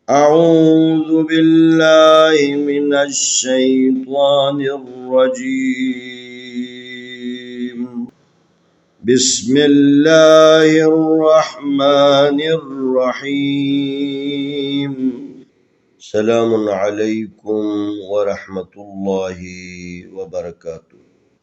أعوذ بالله من الشيطان الرجيم. بسم الله الرحمن الرحيم. سلام عليكم ورحمة الله وبركاته.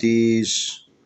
30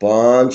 5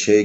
6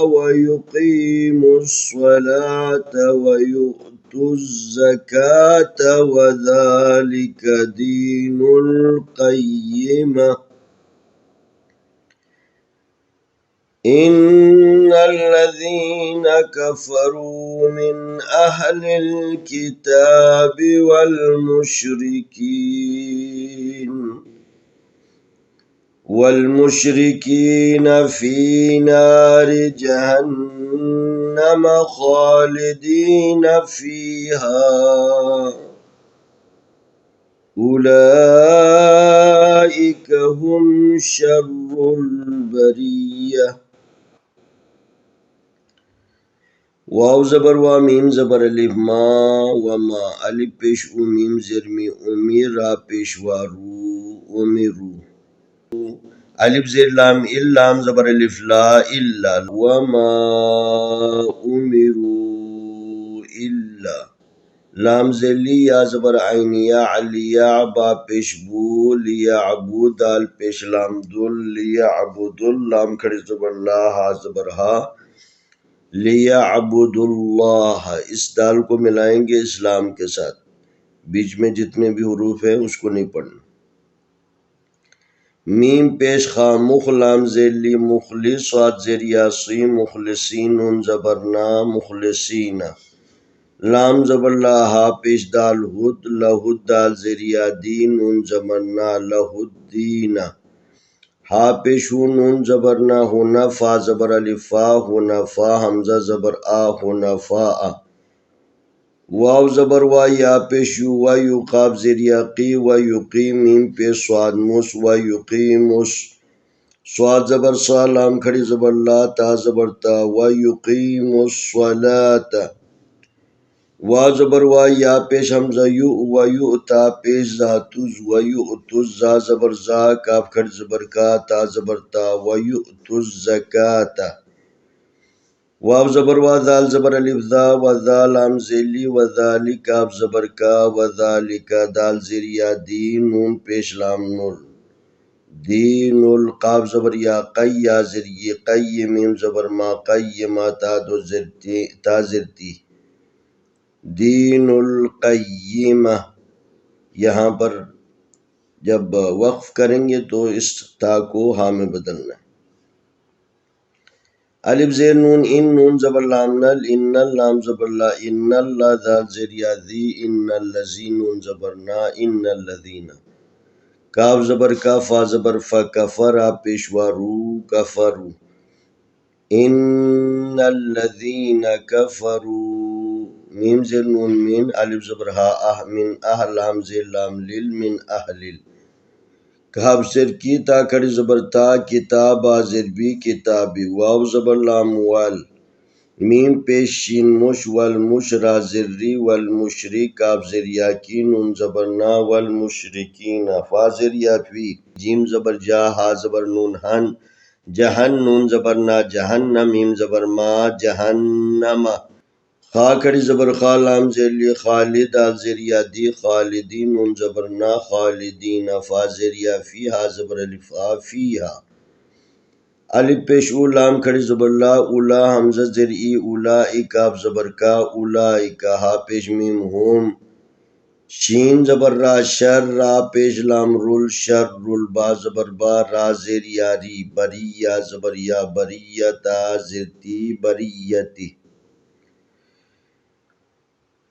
ويقيموا الصلاة ويؤتوا الزكاة وذلك دين القيمة. إن الذين كفروا من أهل الكتاب والمشركين في نار جهنم خالدين فيها أولئك هم شر البرية. واو زبر وا میم زبر الف ما وما الف پیش او میم زرمی امیر را پیشوارو امیرو الف زیر لام لام زبر الف لا الا وما امروا الا لام زلی یا زبر عین یا علیا با پیش بو لیعبو دال پیش لام دل لیعبد لام کھڑی زبر لا ہا زبر ہا لیعبد اللہ. اس دال کو ملائیں گے اسلام کے ساتھ، بیچ میں جتنے بھی حروف ہیں اس کو نہیں پڑھنا. میم پیش خا مخ لام زیلی مخلص صاد زیر یاسی مخلصین نون زبرنا مخلصین لام زبر لا ہا پیش دال ہد لہد دال زیر یادی نون زبرنا لہد دینا ہا پیش ہو نون زبرنا ہونا فا زبر الفا ہونا فا حمزہ زبر آ ہونا فا آ واو زبر وا یا پیش یو و یقاب زیر یقی و یقیم میم پیش سواد مس و یقیمس سواد زبر سا لام کھڑی زبر لا تا زبر تا و یقیم الصلاۃ وا زبر وا یا پیش حمزہ یو و یؤتا پیش ذاتوز و یؤتوز زا زبر زا کاف کھڑی زبر کا تا زبر تا و یؤتو الزکاۃ واو زبر وا دال زبر الف ذا و ذا لام زیلی و ذالک کاف زبر کا و ذالک دال زیر یا دین نون پیش لام نور دین القاف زبر یا قی یا زر یہ قی میم زبر ما قی ما تا دو زرتی تا زرتی دین القیمہ. یہاں پر جب وقف کریں گے تو اس تا کو ہا میں بدلنا ہے. الف زیر نون ان نون زبر لام نل ان لام زبر لا ان اللہ دال زیر یا ذی ان الذین نون زبر نا ان الذین کاف زبر کا فا زبر فا کفر پیشوارو کفرو ان الذین کفروا میم زیر نون من الف زبر ہا من لام زیر لام لیل من اہلل کاف زر کی تا کھڑی زبر تا کتاب زر بی کتابی واو زبر لام وال میم پیش شین مش والمشرا زری والمشری کاف زر یا کی نون زبر نا والمشرکین فا زر یا فی جیم زبر جا ہا زبر نون ہن جہن نون زبر نا جہنم میم زبر ما جہنم خا کھڑی زبر خا لام زیلی خالد آل زریا دی خالدین نون زبر نا خالدین فا زریا فی ہا زبر الف آ فی ہا الف پیش او لام کھڑی زبر لا اولا حمزہ زرعی اولائی کاف زبر کا اولائی کا ہا پیش میم ہوم شین زبر را شر را پیش لام رول شر رول با زبر با را زیر یاری بریہ زبر یا بریتا زرتی بریتی